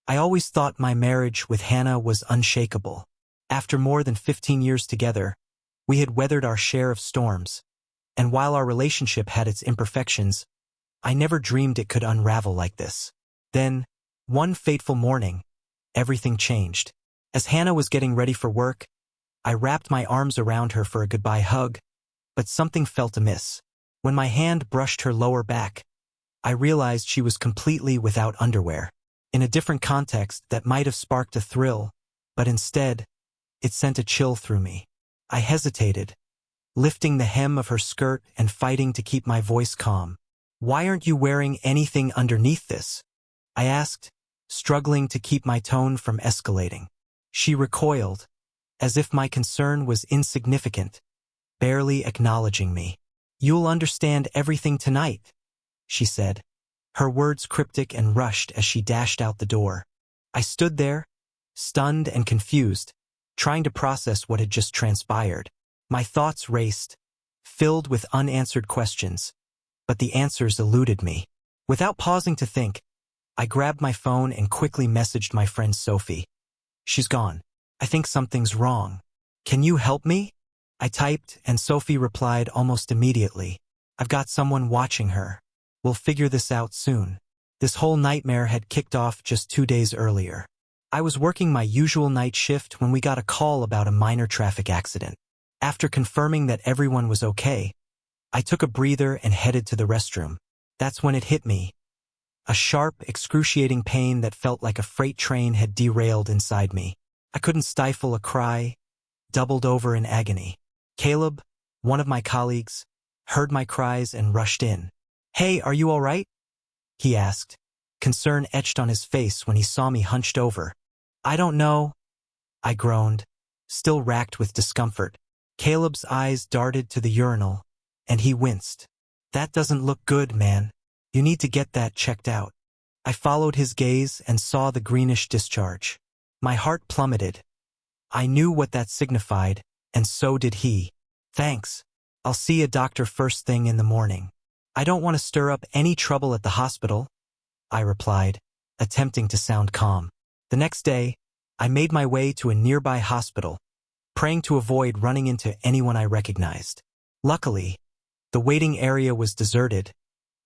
I always thought my marriage with Hannah was unshakable. After more than 15 years together, we had weathered our share of storms, and while our relationship had its imperfections, I never dreamed it could unravel like this. Then, one fateful morning, everything changed. As Hannah was getting ready for work, I wrapped my arms around her for a goodbye hug, but something felt amiss. When my hand brushed her lower back, I realized she was completely without underwear. In a different context, that might have sparked a thrill, but instead, it sent a chill through me. I hesitated, lifting the hem of her skirt and fighting to keep my voice calm. "Why aren't you wearing anything underneath this?" I asked, struggling to keep my tone from escalating. She recoiled, as if my concern was insignificant, barely acknowledging me. "You'll understand everything tonight," she said, her words cryptic and rushed as she dashed out the door. I stood there, stunned and confused, trying to process what had just transpired. My thoughts raced, filled with unanswered questions, but the answers eluded me. Without pausing to think, I grabbed my phone and quickly messaged my friend Sophie. "She's gone. I think something's wrong. Can you help me?" I typed, and Sophie replied almost immediately. "I've got someone watching her. We'll figure this out soon." This whole nightmare had kicked off just 2 days earlier. I was working my usual night shift when we got a call about a minor traffic accident. After confirming that everyone was okay, I took a breather and headed to the restroom. That's when it hit me. A sharp, excruciating pain that felt like a freight train had derailed inside me. I couldn't stifle a cry, doubled over in agony. Caleb, one of my colleagues, heard my cries and rushed in. "Hey, are you all right?" he asked, concern etched on his face when he saw me hunched over. "I don't know," I groaned, still racked with discomfort. Caleb's eyes darted to the urinal, and he winced. "That doesn't look good, man. You need to get that checked out." I followed his gaze and saw the greenish discharge. My heart plummeted. I knew what that signified, and so did he. "Thanks. I'll see a doctor first thing in the morning." "I don't want to stir up any trouble at the hospital," I replied, attempting to sound calm. The next day, I made my way to a nearby hospital, praying to avoid running into anyone I recognized. Luckily, the waiting area was deserted,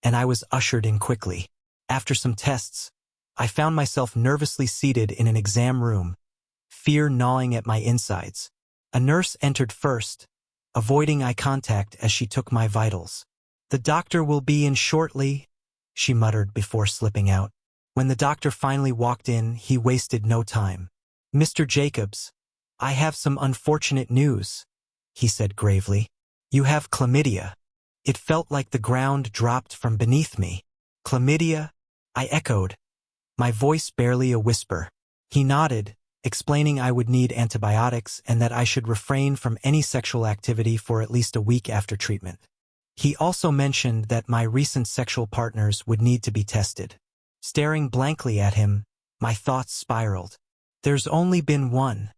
and I was ushered in quickly. After some tests, I found myself nervously seated in an exam room, fear gnawing at my insides. A nurse entered first, avoiding eye contact as she took my vitals. "The doctor will be in shortly," she muttered before slipping out. When the doctor finally walked in, he wasted no time. "Mr. Jacobs, I have some unfortunate news," he said gravely. "You have chlamydia." It felt like the ground dropped from beneath me. "Chlamydia?" I echoed, my voice barely a whisper. He nodded, explaining I would need antibiotics and that I should refrain from any sexual activity for at least a week after treatment. He also mentioned that my recent sexual partners would need to be tested. Staring blankly at him, my thoughts spiraled. "There's only been one,"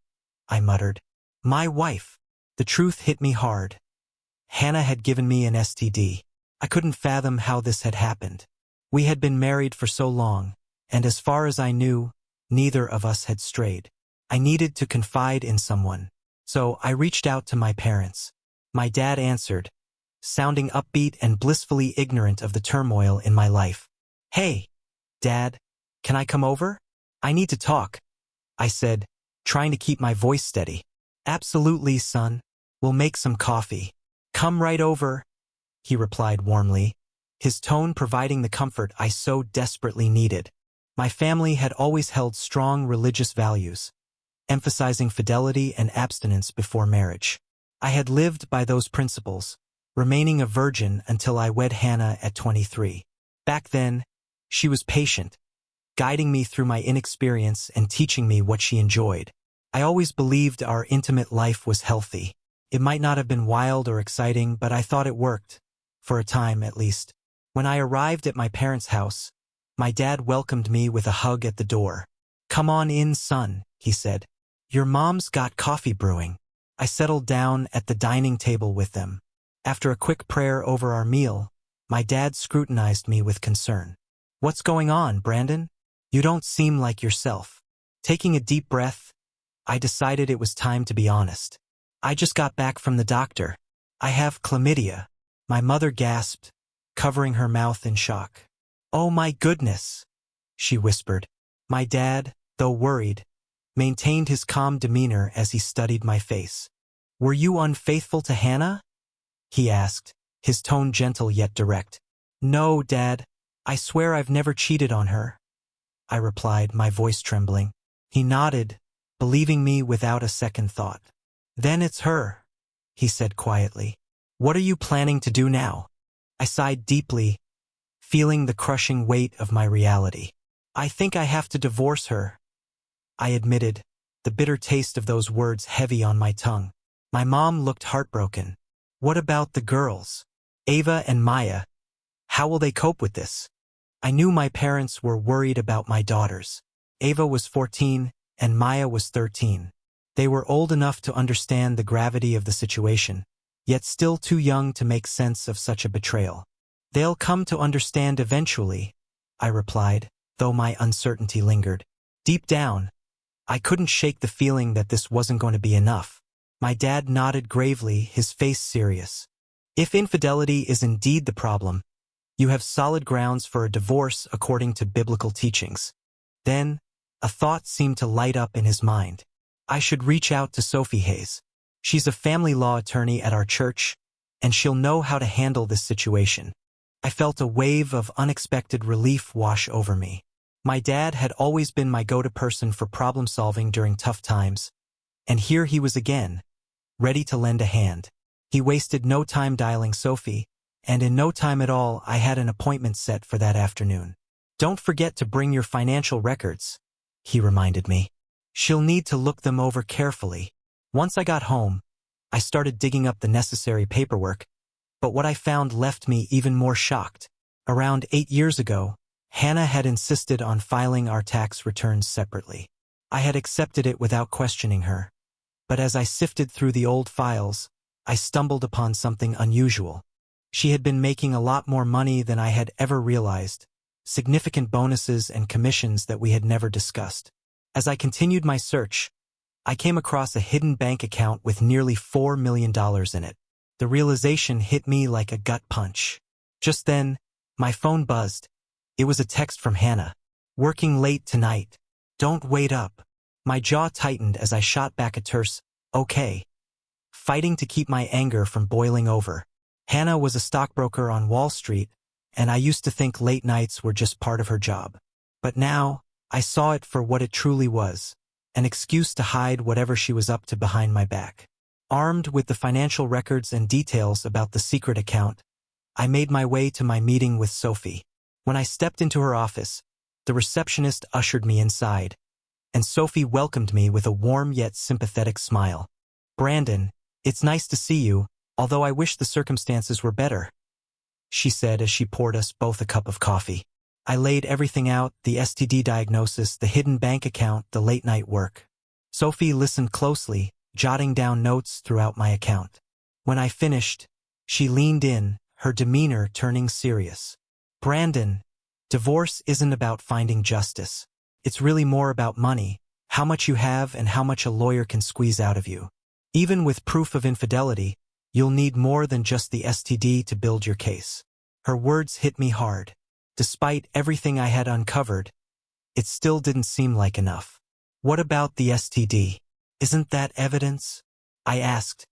I muttered. "My wife." The truth hit me hard. Hannah had given me an STD. I couldn't fathom how this had happened. We had been married for so long, and as far as I knew, neither of us had strayed. I needed to confide in someone, so I reached out to my parents. My dad answered, sounding upbeat and blissfully ignorant of the turmoil in my life. "Hey, Dad, can I come over? I need to talk," I said, trying to keep my voice steady. "Absolutely, son. We'll make some coffee. Come right over," he replied warmly, his tone providing the comfort I so desperately needed. My family had always held strong religious values, emphasizing fidelity and abstinence before marriage. I had lived by those principles, remaining a virgin until I wed Hannah at 23. Back then, she was patient, guiding me through my inexperience and teaching me what she enjoyed. I always believed our intimate life was healthy. It might not have been wild or exciting, but I thought it worked, for a time at least. When I arrived at my parents' house, my dad welcomed me with a hug at the door. "Come on in, son," he said. "Your mom's got coffee brewing." I settled down at the dining table with them. After a quick prayer over our meal, my dad scrutinized me with concern. "What's going on, Brandon?" You don't seem like yourself. Taking a deep breath, I decided it was time to be honest. I just got back from the doctor. I have chlamydia. My mother gasped, covering her mouth in shock. Oh my goodness, she whispered. My dad, though worried, maintained his calm demeanor as he studied my face. Were you unfaithful to Hannah? He asked, his tone gentle yet direct. No, Dad. I swear I've never cheated on her, I replied, my voice trembling. He nodded, believing me without a second thought. Then it's her, he said quietly. What are you planning to do now? I sighed deeply, feeling the crushing weight of my reality. I think I have to divorce her, I admitted, the bitter taste of those words heavy on my tongue. My mom looked heartbroken. What about the girls? Ava and Maya? How will they cope with this? I knew my parents were worried about my daughters. Ava was 14 and Maya was 13. They were old enough to understand the gravity of the situation, yet still too young to make sense of such a betrayal. They'll come to understand eventually, I replied, though my uncertainty lingered. Deep down, I couldn't shake the feeling that this wasn't going to be enough. My dad nodded gravely, his face serious. If infidelity is indeed the problem, you have solid grounds for a divorce according to biblical teachings. Then, a thought seemed to light up in his mind. I should reach out to Sophie Hayes. She's a family law attorney at our church, and she'll know how to handle this situation. I felt a wave of unexpected relief wash over me. My dad had always been my go-to person for problem-solving during tough times, and here he was again, ready to lend a hand. He wasted no time dialing Sophie, and in no time at all I had an appointment set for that afternoon. Don't forget to bring your financial records, he reminded me. She'll need to look them over carefully. Once I got home, I started digging up the necessary paperwork, but what I found left me even more shocked. Around 8 years ago, Hannah had insisted on filing our tax returns separately. I had accepted it without questioning her, but as I sifted through the old files, I stumbled upon something unusual. She had been making a lot more money than I had ever realized, significant bonuses and commissions that we had never discussed. As I continued my search, I came across a hidden bank account with nearly $4 million in it. The realization hit me like a gut punch. Just then, my phone buzzed. It was a text from Hannah. Working late tonight. Don't wait up. My jaw tightened as I shot back a terse, okay, fighting to keep my anger from boiling over. Hannah was a stockbroker on Wall Street, and I used to think late nights were just part of her job. But now, I saw it for what it truly was, an excuse to hide whatever she was up to behind my back. Armed with the financial records and details about the secret account, I made my way to my meeting with Sophie. When I stepped into her office, the receptionist ushered me inside, and Sophie welcomed me with a warm yet sympathetic smile. Brandon, it's nice to see you, although I wish the circumstances were better, she said as she poured us both a cup of coffee. I laid everything out, the STD diagnosis, the hidden bank account, the late-night work. Sophie listened closely, jotting down notes throughout my account. When I finished, she leaned in, her demeanor turning serious. Brandon, divorce isn't about finding justice. It's really more about money, how much you have and how much a lawyer can squeeze out of you. Even with proof of infidelity, you'll need more than just the STD to build your case. Her words hit me hard. Despite everything I had uncovered, it still didn't seem like enough. What about the STD? Isn't that evidence? I asked,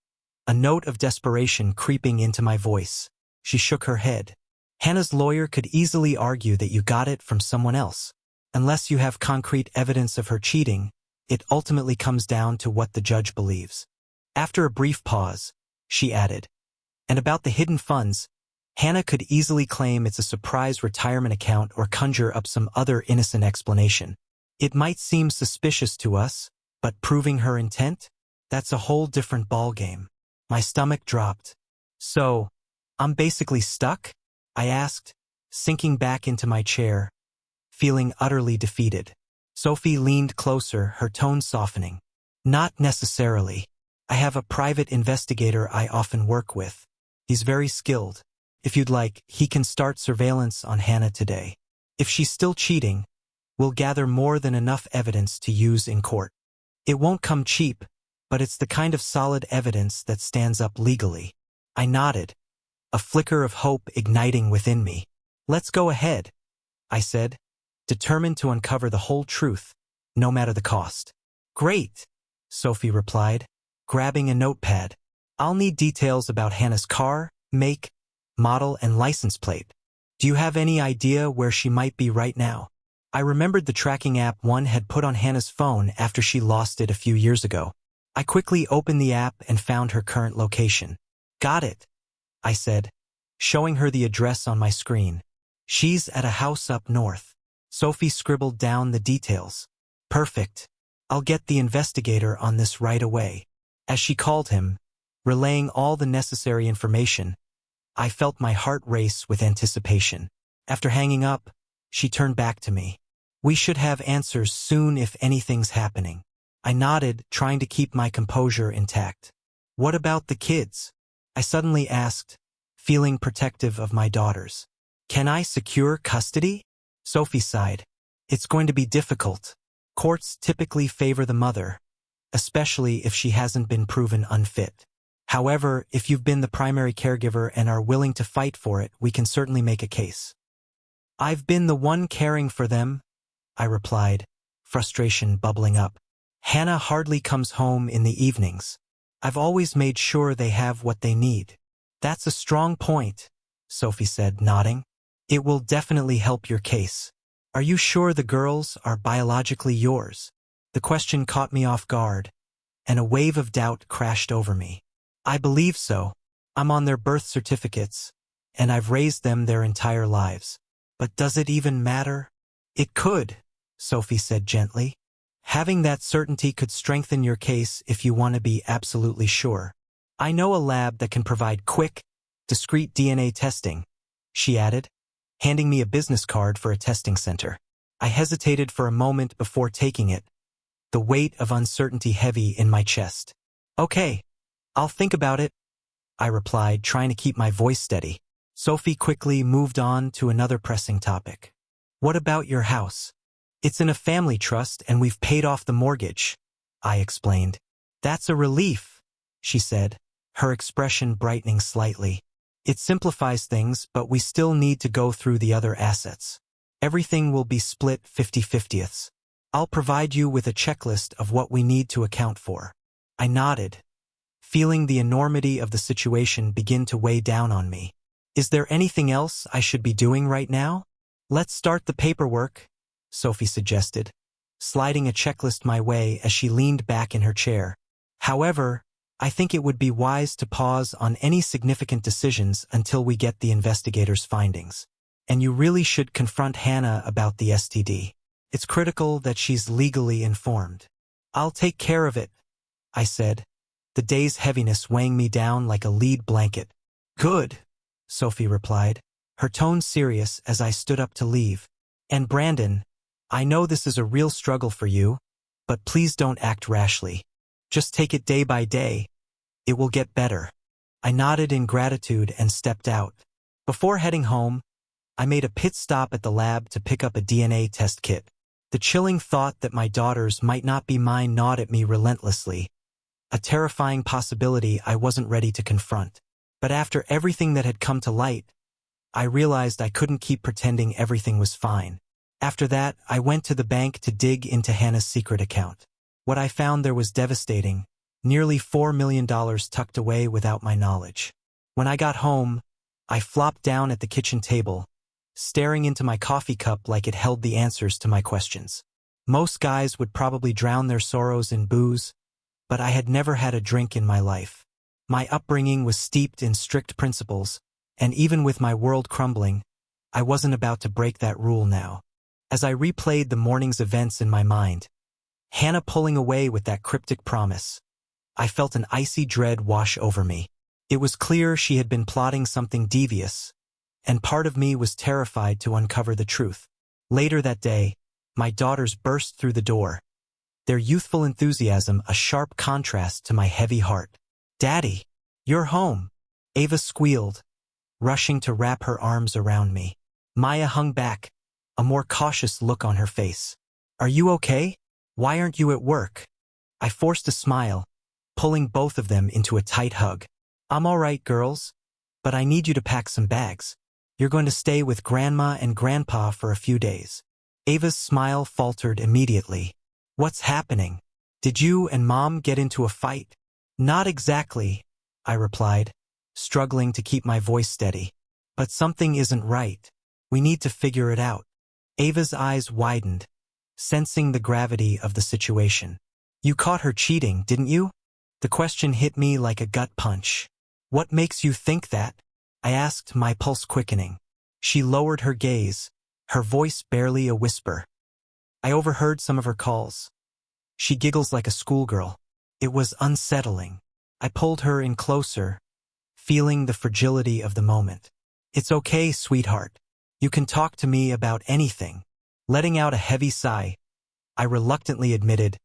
a note of desperation creeping into my voice. She shook her head. Hannah's lawyer could easily argue that you got it from someone else. Unless you have concrete evidence of her cheating, it ultimately comes down to what the judge believes. After a brief pause, she added, and about the hidden funds, Hannah could easily claim it's a surprise retirement account or conjure up some other innocent explanation. It might seem suspicious to us, but proving her intent? That's a whole different ballgame. My stomach dropped. So, I'm basically stuck? I asked, sinking back into my chair, feeling utterly defeated. Sophie leaned closer, her tone softening. Not necessarily. I have a private investigator I often work with. He's very skilled. If you'd like, he can start surveillance on Hannah today. If she's still cheating, We'll gather more than enough evidence to use in court. It won't come cheap, but it's the kind of solid evidence that stands up legally. I nodded, a flicker of hope igniting within me. Let's go ahead, I said, determined to uncover the whole truth, no matter the cost. Great, Sophie replied, grabbing a notepad. I'll need details about Hannah's car, make, model, and license plate. Do you have any idea where she might be right now? I remembered the tracking app one had put on Hannah's phone after she lost it a few years ago. I quickly opened the app and found her current location. Got it, I said, showing her the address on my screen. She's at a house up north. Sophie scribbled down the details. Perfect. I'll get the investigator on this right away. As she called him, relaying all the necessary information, I felt my heart race with anticipation. After hanging up, she turned back to me. We should have answers soon if anything's happening. I nodded, trying to keep my composure intact. What about the kids? I suddenly asked, feeling protective of my daughters. Can I secure custody? Sophie sighed. It's going to be difficult. Courts typically favor the mother, especially if she hasn't been proven unfit. However, if you've been the primary caregiver and are willing to fight for it, we can certainly make a case. I've been the one caring for them, I replied, frustration bubbling up. Hannah hardly comes home in the evenings. I've always made sure they have what they need. That's a strong point, Sophie said, nodding. It will definitely help your case. Are you sure the girls are biologically yours? The question caught me off guard, and a wave of doubt crashed over me. I believe so. I'm on their birth certificates, and I've raised them their entire lives. But does it even matter? It could, Sophie said gently. Having that certainty could strengthen your case if you want to be absolutely sure. I know a lab that can provide quick, discreet DNA testing, she added, handing me a business card for a testing center. I hesitated for a moment before taking it, the weight of uncertainty heavy in my chest. Okay, I'll think about it, I replied, trying to keep my voice steady. Sophie quickly moved on to another pressing topic. What about your house? It's in a family trust and we've paid off the mortgage, I explained. That's a relief, she said, her expression brightening slightly. It simplifies things, but we still need to go through the other assets. Everything will be split 50-50ths. I'll provide you with a checklist of what we need to account for. I nodded, feeling the enormity of the situation begin to weigh down on me. Is there anything else I should be doing right now? Let's start the paperwork, Sophie suggested, sliding a checklist my way as she leaned back in her chair. However, I think it would be wise to pause on any significant decisions until we get the investigator's findings. And you really should confront Hannah about the STD. It's critical that she's legally informed. I'll take care of it, I said, the day's heaviness weighing me down like a lead blanket. Good, Sophie replied, her tone serious as I stood up to leave. And Brandon, I know this is a real struggle for you, but please don't act rashly. Just take it day by day. It will get better. I nodded in gratitude and stepped out. Before heading home, I made a pit stop at the lab to pick up a DNA test kit. The chilling thought that my daughters might not be mine gnawed at me relentlessly, a terrifying possibility I wasn't ready to confront. But after everything that had come to light, I realized I couldn't keep pretending everything was fine. After that, I went to the bank to dig into Hannah's secret account. What I found there was devastating, nearly $4 million tucked away without my knowledge. When I got home, I flopped down at the kitchen table, staring into my coffee cup like it held the answers to my questions. Most guys would probably drown their sorrows in booze, but I had never had a drink in my life. My upbringing was steeped in strict principles, and even with my world crumbling, I wasn't about to break that rule now. As I replayed the morning's events in my mind, Hannah pulling away with that cryptic promise, I felt an icy dread wash over me. It was clear she had been plotting something devious, and part of me was terrified to uncover the truth. Later that day, my daughters burst through the door, their youthful enthusiasm a sharp contrast to my heavy heart. "Daddy, you're home," Ava squealed, rushing to wrap her arms around me. Maya hung back, a more cautious look on her face. "Are you okay? Why aren't you at work?" I forced a smile, pulling both of them into a tight hug. "I'm all right, girls, but I need you to pack some bags. You're going to stay with Grandma and Grandpa for a few days." Ava's smile faltered immediately. "What's happening? Did you and Mom get into a fight?" "Not exactly," I replied, struggling to keep my voice steady. "But something isn't right. We need to figure it out." Ava's eyes widened, sensing the gravity of the situation. "You caught her cheating, didn't you?" The question hit me like a gut punch. "What makes you think that?" I asked, my pulse quickening. She lowered her gaze, her voice barely a whisper. "I overheard some of her calls. She giggles like a schoolgirl." It was unsettling. I pulled her in closer, feeling the fragility of the moment. "It's okay, sweetheart. You can talk to me about anything." Letting out a heavy sigh, I reluctantly admitted,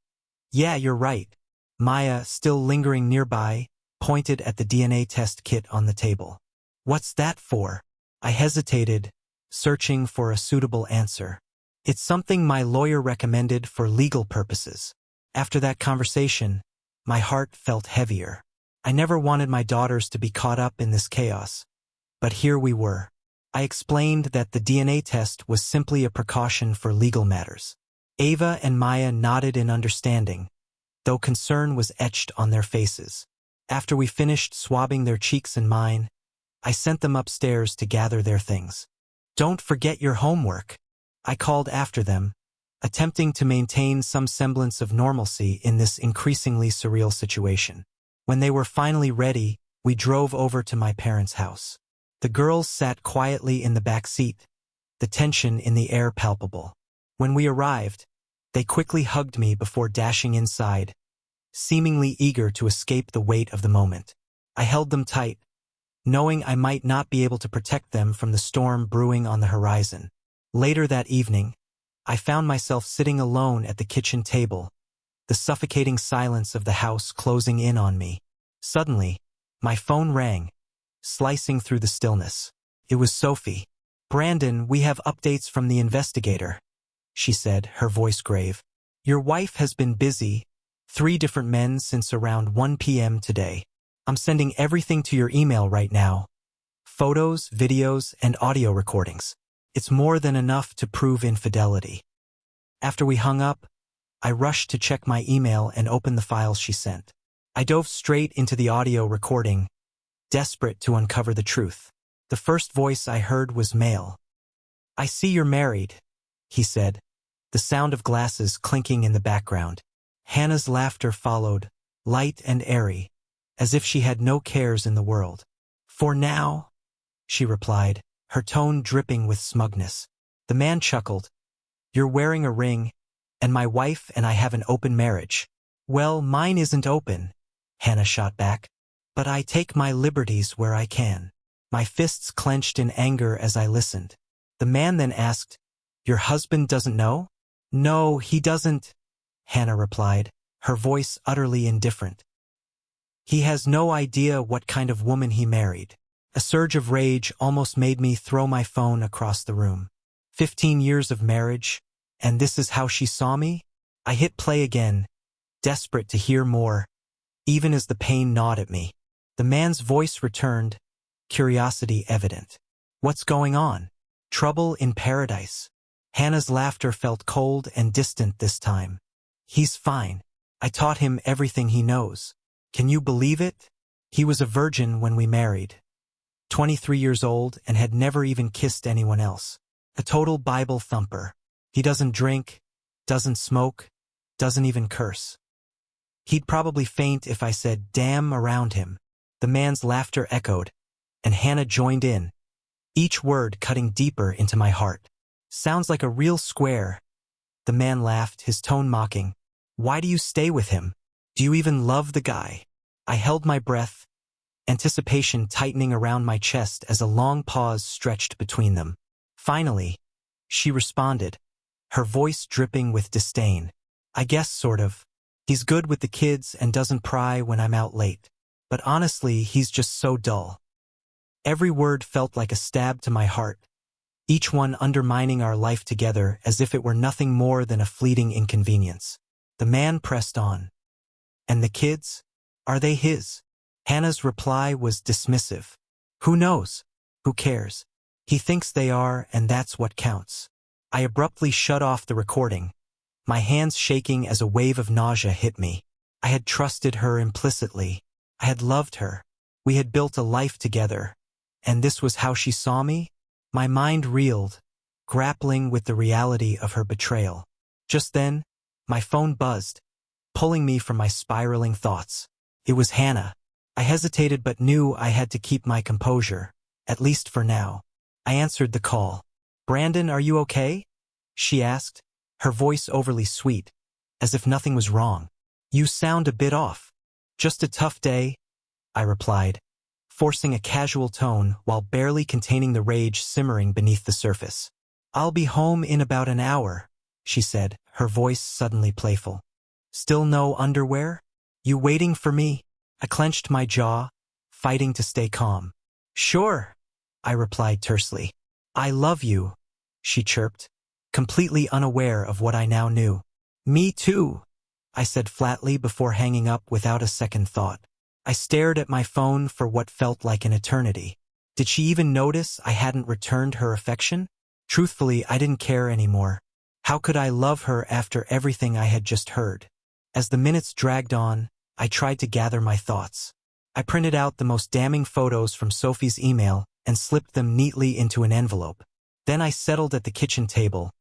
"Yeah, you're right." Maya, still lingering nearby, pointed at the DNA test kit on the table. "What's that for?" I hesitated, searching for a suitable answer. "It's something my lawyer recommended for legal purposes." After that conversation, my heart felt heavier. I never wanted my daughters to be caught up in this chaos. But here we were. I explained that the DNA test was simply a precaution for legal matters. Ava and Maya nodded in understanding, though concern was etched on their faces. After we finished swabbing their cheeks and mine, I sent them upstairs to gather their things. "Don't forget your homework," I called after them, attempting to maintain some semblance of normalcy in this increasingly surreal situation. When they were finally ready, we drove over to my parents' house. The girls sat quietly in the back seat, the tension in the air palpable. When we arrived, they quickly hugged me before dashing inside, seemingly eager to escape the weight of the moment. I held them tight, knowing I might not be able to protect them from the storm brewing on the horizon. Later that evening, I found myself sitting alone at the kitchen table, the suffocating silence of the house closing in on me. Suddenly, my phone rang, slicing through the stillness. It was Sophie. "Brandon, we have updates from the investigator," she said, her voice grave. "Your wife has been busy, 3 different men since around 1 p.m. today. I'm sending everything to your email right now. Photos, videos, and audio recordings. It's more than enough to prove infidelity." After we hung up, I rushed to check my email and open the files she sent. I dove straight into the audio recording, desperate to uncover the truth. The first voice I heard was male. "I see you're married," he said, the sound of glasses clinking in the background. Hannah's laughter followed, light and airy, as if she had no cares in the world. "For now," she replied, her tone dripping with smugness. The man chuckled. "You're wearing a ring, and my wife and I have an open marriage." "Well, mine isn't open," Hannah shot back. "But I take my liberties where I can." My fists clenched in anger as I listened. The man then asked, "Your husband doesn't know?" "No, he doesn't," Hannah replied, her voice utterly indifferent. "He has no idea what kind of woman he married." A surge of rage almost made me throw my phone across the room. 15 years of marriage, and this is how she saw me? I hit play again, desperate to hear more, even as the pain gnawed at me. The man's voice returned, curiosity evident. "What's going on? Trouble in paradise?" Hannah's laughter felt cold and distant this time. "He's fine. I taught him everything he knows. Can you believe it? He was a virgin when we married. 23 years old and had never even kissed anyone else. A total Bible thumper. He doesn't drink, doesn't smoke, doesn't even curse. He'd probably faint if I said damn around him." The man's laughter echoed, and Hannah joined in, each word cutting deeper into my heart. "Sounds like a real square." The man laughed, his tone mocking. "Why do you stay with him? Do you even love the guy?" I held my breath, anticipation tightening around my chest as a long pause stretched between them. Finally, she responded, her voice dripping with disdain. "I guess sort of. He's good with the kids and doesn't pry when I'm out late. But honestly, he's just so dull." Every word felt like a stab to my heart, each one undermining our life together as if it were nothing more than a fleeting inconvenience. The man pressed on. And the kids? Are they his? Hannah's reply was dismissive. Who knows? Who cares? He thinks they are, and that's what counts. I abruptly shut off the recording, my hands shaking as a wave of nausea hit me. I had trusted her implicitly. I had loved her. We had built a life together. And this was how she saw me? My mind reeled, grappling with the reality of her betrayal. Just then, my phone buzzed, pulling me from my spiraling thoughts. It was Hannah. I hesitated but knew I had to keep my composure, at least for now. I answered the call. "Brandon, are you okay?" she asked, her voice overly sweet, as if nothing was wrong. "You sound a bit off." "Just a tough day," I replied, forcing a casual tone while barely containing the rage simmering beneath the surface. "I'll be home in about an hour," she said, her voice suddenly playful. "Still no underwear? You waiting for me?" I clenched my jaw, fighting to stay calm. "Sure," I replied tersely. "I love you," she chirped, completely unaware of what I now knew. "Me too," I said flatly before hanging up without a second thought. I stared at my phone for what felt like an eternity. Did she even notice I hadn't returned her affection? Truthfully, I didn't care anymore. How could I love her after everything I had just heard? As the minutes dragged on, I tried to gather my thoughts. I printed out the most damning photos from Sophie's email and slipped them neatly into an envelope. Then I settled at the kitchen table,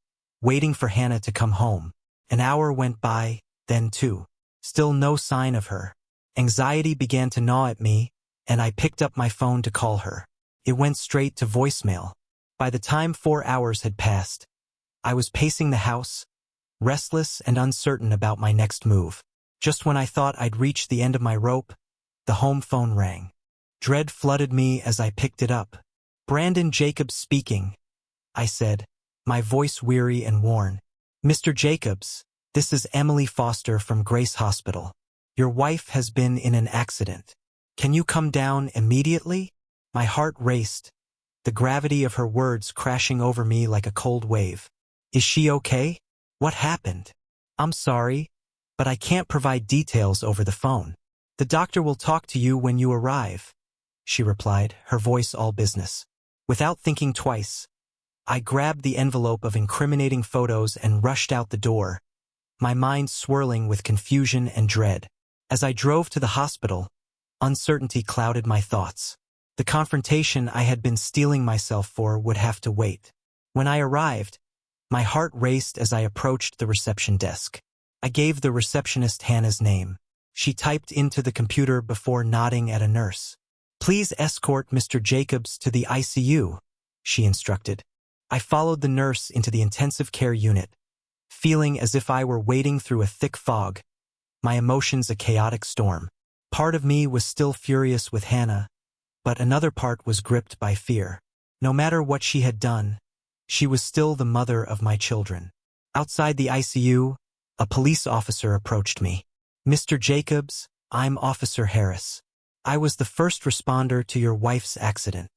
waiting for Hannah to come home. An hour went by, then two. Still no sign of her. Anxiety began to gnaw at me, and I picked up my phone to call her. It went straight to voicemail. By the time 4 hours had passed, I was pacing the house, restless and uncertain about my next move. Just when I thought I'd reached the end of my rope, the home phone rang. Dread flooded me as I picked it up. "Brandon Jacobs speaking," I said, my voice weary and worn. "Mr. Jacobs, this is Emily Foster from Grace Hospital. Your wife has been in an accident. Can you come down immediately?" My heart raced, the gravity of her words crashing over me like a cold wave. "Is she okay? What happened?" "I'm sorry, but I can't provide details over the phone. The doctor will talk to you when you arrive," she replied, her voice all business. Without thinking twice, I grabbed the envelope of incriminating photos and rushed out the door, my mind swirling with confusion and dread. As I drove to the hospital, uncertainty clouded my thoughts. The confrontation I had been steeling myself for would have to wait. When I arrived, my heart raced as I approached the reception desk. I gave the receptionist Hannah's name. She typed into the computer before nodding at a nurse. "Please escort Mr. Jacobs to the ICU," she instructed. I followed the nurse into the intensive care unit, feeling as if I were wading through a thick fog, my emotions a chaotic storm. Part of me was still furious with Hannah, but another part was gripped by fear. No matter what she had done, she was still the mother of my children. Outside the ICU, a police officer approached me. "Mr. Jacobs, I'm Officer Harris. I was the first responder to your wife's accident."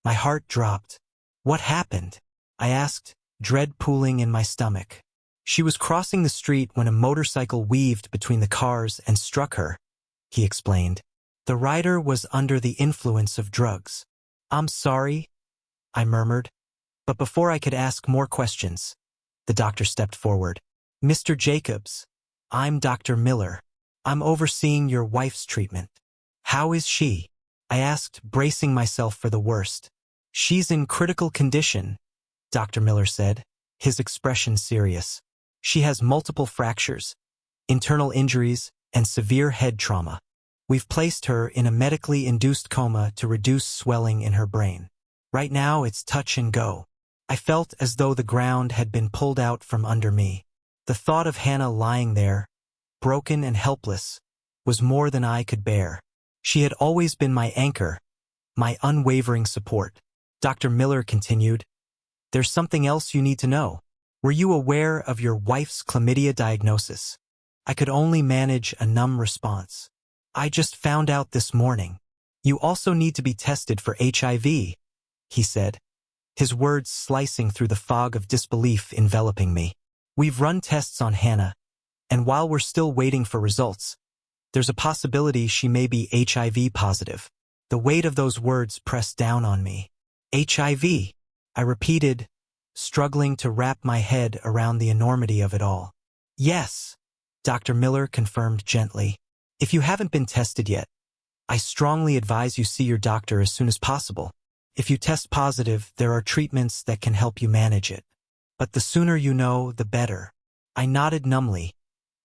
My heart dropped. "What happened?" I asked, dread pooling in my stomach. "She was crossing the street when a motorcycle weaved between the cars and struck her," he explained. "The rider was under the influence of drugs." "I'm sorry," I murmured. But before I could ask more questions, the doctor stepped forward. "Mr. Jacobs, I'm Dr. Miller. I'm overseeing your wife's treatment." "How is she?" I asked, bracing myself for the worst. "She's in critical condition," Dr. Miller said, his expression serious. "She has multiple fractures, internal injuries, and severe head trauma. We've placed her in a medically induced coma to reduce swelling in her brain. Right now it's touch and go." I felt as though the ground had been pulled out from under me. The thought of Hannah lying there, broken and helpless, was more than I could bear. She had always been my anchor, my unwavering support. Dr. Miller continued, "There's something else you need to know. Were you aware of your wife's chlamydia diagnosis?" I could only manage a numb response. "I just found out this morning." "You also need to be tested for HIV," he said, his words slicing through the fog of disbelief enveloping me. We've run tests on Hannah, and while we're still waiting for results, there's a possibility she may be HIV positive. The weight of those words pressed down on me. HIV, I repeated, struggling to wrap my head around the enormity of it all. Yes, Dr. Miller confirmed gently. If you haven't been tested yet, I strongly advise you see your doctor as soon as possible. If you test positive, there are treatments that can help you manage it. But the sooner you know, the better. I nodded numbly,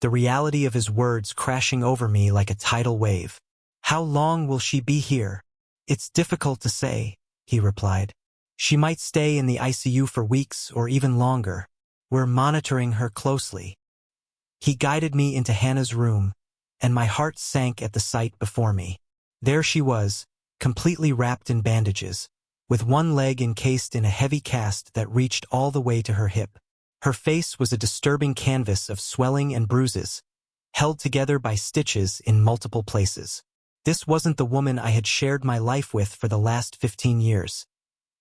the reality of his words crashing over me like a tidal wave. How long will she be here? It's difficult to say, he replied. She might stay in the ICU for weeks or even longer. We're monitoring her closely. He guided me into Hannah's room, and my heart sank at the sight before me. There she was, completely wrapped in bandages, with one leg encased in a heavy cast that reached all the way to her hip. Her face was a disturbing canvas of swelling and bruises, held together by stitches in multiple places. This wasn't the woman I had shared my life with for the last 15 years.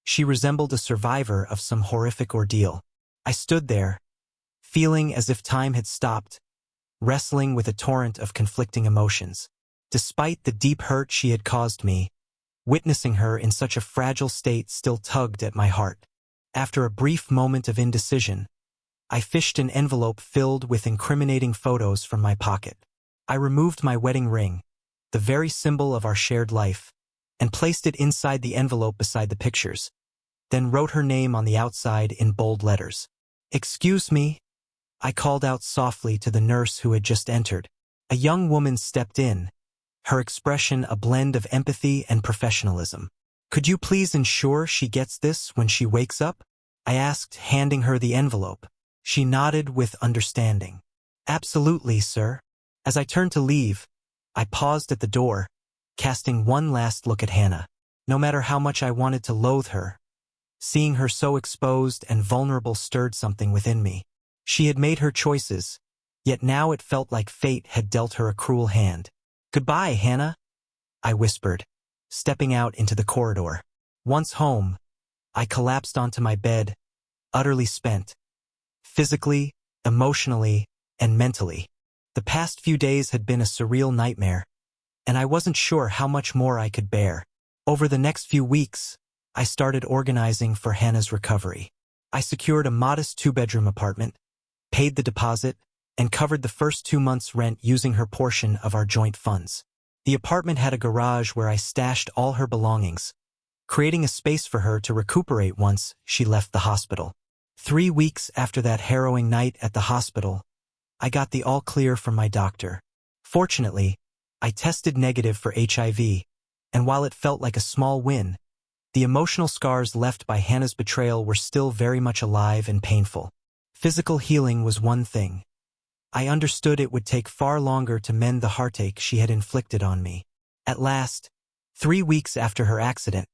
She resembled a survivor of some horrific ordeal. I stood there, feeling as if time had stopped, wrestling with a torrent of conflicting emotions. Despite the deep hurt she had caused me, witnessing her in such a fragile state still tugged at my heart. After a brief moment of indecision, I fished an envelope filled with incriminating photos from my pocket. I removed my wedding ring, the very symbol of our shared life, and placed it inside the envelope beside the pictures, then wrote her name on the outside in bold letters. "Excuse me," I called out softly to the nurse who had just entered. A young woman stepped in, her expression a blend of empathy and professionalism. "Could you please ensure she gets this when she wakes up?" I asked, handing her the envelope. She nodded with understanding. "Absolutely, sir." As I turned to leave, I paused at the door, casting one last look at Hannah. No matter how much I wanted to loathe her, seeing her so exposed and vulnerable stirred something within me. She had made her choices, yet now it felt like fate had dealt her a cruel hand. "Goodbye, Hannah," I whispered, stepping out into the corridor. Once home, I collapsed onto my bed, utterly spent, physically, emotionally, and mentally. The past few days had been a surreal nightmare, and I wasn't sure how much more I could bear. Over the next few weeks, I started organizing for Hannah's recovery. I secured a modest 2-bedroom apartment, paid the deposit, and covered the first 2 months' rent using her portion of our joint funds. The apartment had a garage where I stashed all her belongings, creating a space for her to recuperate once she left the hospital. 3 weeks after that harrowing night at the hospital, I got the all-clear from my doctor. Fortunately, I tested negative for HIV, and while it felt like a small win, the emotional scars left by Hannah's betrayal were still very much alive and painful. Physical healing was one thing. I understood it would take far longer to mend the heartache she had inflicted on me. At last, 3 weeks after her accident,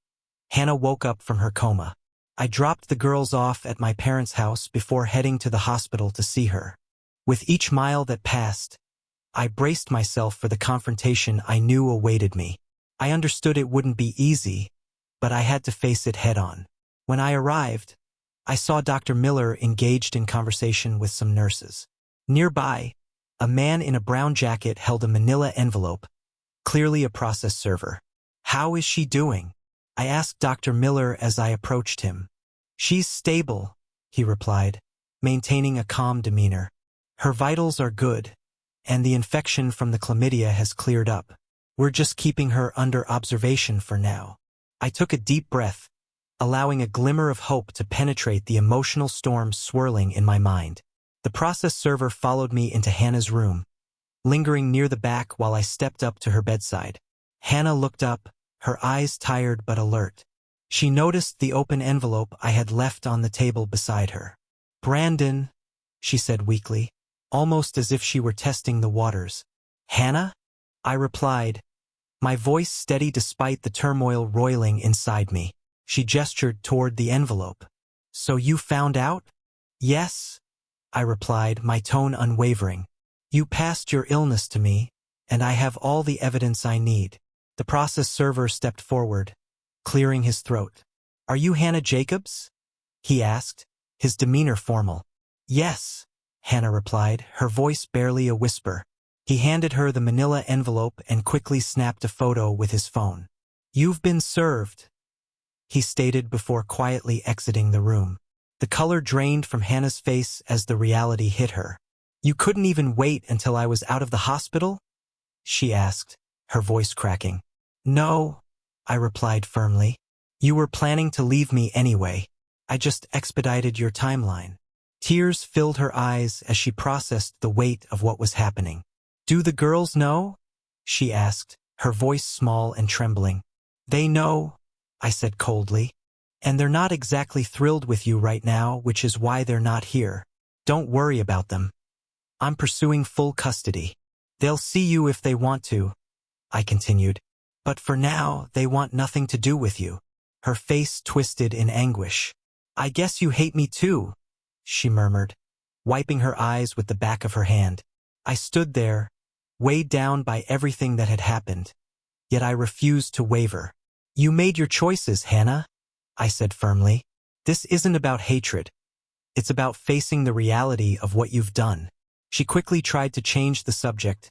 Hannah woke up from her coma. I dropped the girls off at my parents' house before heading to the hospital to see her. With each mile that passed, I braced myself for the confrontation I knew awaited me. I understood it wouldn't be easy, but I had to face it head-on. When I arrived, I saw Dr. Miller engaged in conversation with some nurses. Nearby, a man in a brown jacket held a manila envelope, clearly a process server. "How is she doing?" I asked Dr. Miller as I approached him. "She's stable," he replied, maintaining a calm demeanor. "Her vitals are good, and the infection from the chlamydia has cleared up. We're just keeping her under observation for now." I took a deep breath, allowing a glimmer of hope to penetrate the emotional storm swirling in my mind. The process server followed me into Hannah's room, lingering near the back while I stepped up to her bedside. Hannah looked up, her eyes tired but alert. She noticed the open envelope I had left on the table beside her. "Brandon," she said weakly, almost as if she were testing the waters. "Hannah?" I replied, my voice steady despite the turmoil roiling inside me. She gestured toward the envelope. "So you found out?" "Yes," I replied, my tone unwavering. "You passed your illness to me, and I have all the evidence I need." The process server stepped forward, clearing his throat. "Are you Hannah Jacobs?" he asked, his demeanor formal. "Yes," Hannah replied, her voice barely a whisper. He handed her the manila envelope and quickly snapped a photo with his phone. "You've been served," he stated before quietly exiting the room. The color drained from Hannah's face as the reality hit her. "You couldn't even wait until I was out of the hospital?" she asked, her voice cracking. "No," I replied firmly. "You were planning to leave me anyway. I just expedited your timeline." Tears filled her eyes as she processed the weight of what was happening. "Do the girls know?" she asked, her voice small and trembling. "They know," I said coldly. "And they're not exactly thrilled with you right now, which is why they're not here. Don't worry about them. I'm pursuing full custody. They'll see you if they want to," I continued. "But for now, they want nothing to do with you." Her face twisted in anguish. "I guess you hate me too," she murmured, wiping her eyes with the back of her hand. I stood there, weighed down by everything that had happened, yet I refused to waver. "You made your choices, Hannah," I said firmly. "This isn't about hatred. It's about facing the reality of what you've done." She quickly tried to change the subject,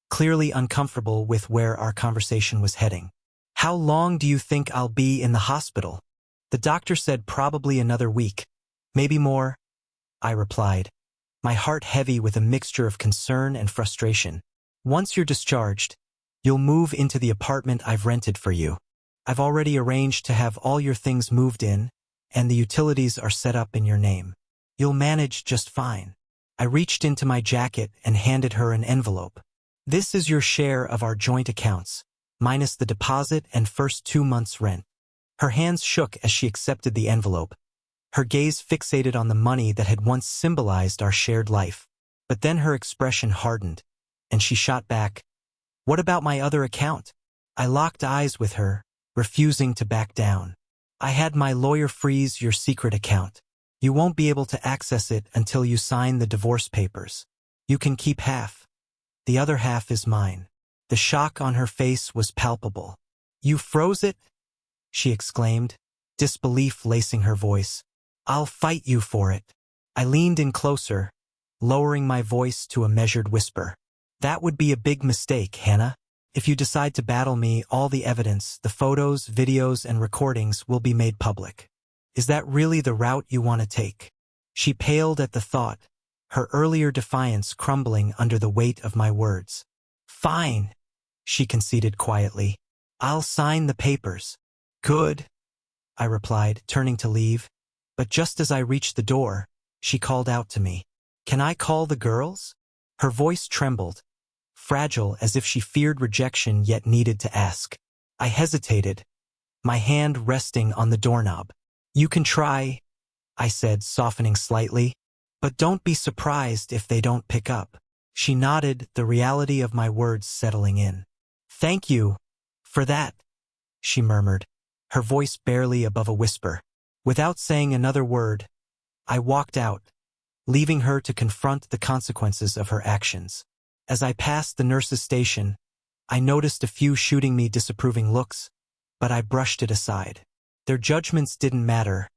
clearly uncomfortable with where our conversation was heading. "How long do you think I'll be in the hospital?" "The doctor said probably another week. Maybe more," I replied, my heart heavy with a mixture of concern and frustration. "Once you're discharged, you'll move into the apartment I've rented for you. I've already arranged to have all your things moved in, and the utilities are set up in your name. You'll manage just fine." I reached into my jacket and handed her an envelope. "This is your share of our joint accounts, minus the deposit and first 2 months' rent." Her hands shook as she accepted the envelope, her gaze fixated on the money that had once symbolized our shared life. But then her expression hardened, and she shot back, "What about my other account?" I locked eyes with her, refusing to back down. "I had my lawyer freeze your secret account. You won't be able to access it until you sign the divorce papers. You can keep half. The other half is mine." The shock on her face was palpable. "You froze it?" she exclaimed, disbelief lacing her voice. "I'll fight you for it." I leaned in closer, lowering my voice to a measured whisper. "That would be a big mistake, Hannah. If you decide to battle me, all the evidence, the photos, videos, and recordings will be made public. Is that really the route you want to take?" She paled at the thought, her earlier defiance crumbling under the weight of my words. "Fine," she conceded quietly. "I'll sign the papers." "Good," I replied, turning to leave. But just as I reached the door, she called out to me. "Can I call the girls?" Her voice trembled, fragile as if she feared rejection yet needed to ask. I hesitated, my hand resting on the doorknob. "You can try," I said, softening slightly, "but don't be surprised if they don't pick up." She nodded, the reality of my words settling in. "Thank you for that," she murmured, her voice barely above a whisper. Without saying another word, I walked out, leaving her to confront the consequences of her actions. As I passed the nurse's station, I noticed a few shooting me disapproving looks, but I brushed it aside. Their judgments didn't matter.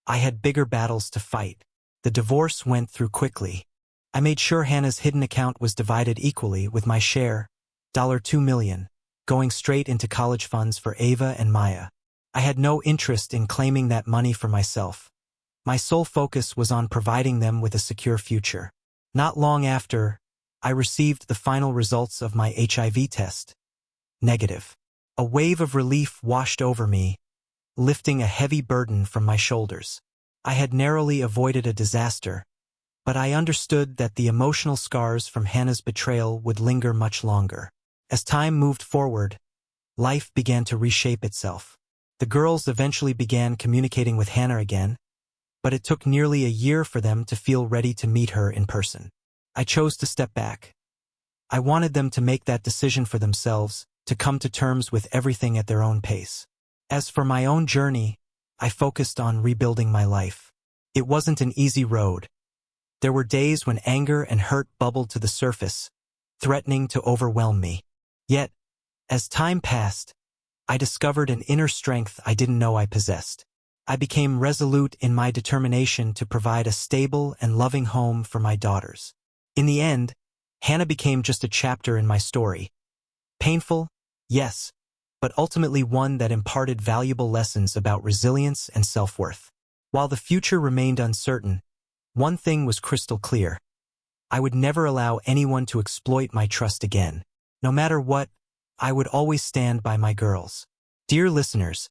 I had bigger battles to fight. The divorce went through quickly. I made sure Hannah's hidden account was divided equally, with my share, $2 million, going straight into college funds for Ava and Maya. I had no interest in claiming that money for myself. My sole focus was on providing them with a secure future. Not long after, I received the final results of my HIV test. Negative. A wave of relief washed over me, lifting a heavy burden from my shoulders. I had narrowly avoided a disaster, but I understood that the emotional scars from Hannah's betrayal would linger much longer. As time moved forward, life began to reshape itself. The girls eventually began communicating with Hannah again, but it took nearly a year for them to feel ready to meet her in person. I chose to step back. I wanted them to make that decision for themselves, to come to terms with everything at their own pace. As for my own journey, I focused on rebuilding my life. It wasn't an easy road. There were days when anger and hurt bubbled to the surface, threatening to overwhelm me. Yet, as time passed, I discovered an inner strength I didn't know I possessed. I became resolute in my determination to provide a stable and loving home for my daughters. In the end, Hannah became just a chapter in my story. Painful, yes, but ultimately one that imparted valuable lessons about resilience and self-worth. While the future remained uncertain, one thing was crystal clear. I would never allow anyone to exploit my trust again. No matter what, I would always stand by my girls. Dear listeners,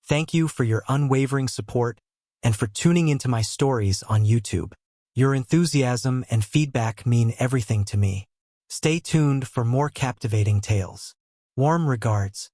thank you for your unwavering support and for tuning into my stories on YouTube. Your enthusiasm and feedback mean everything to me. Stay tuned for more captivating tales. Warm regards.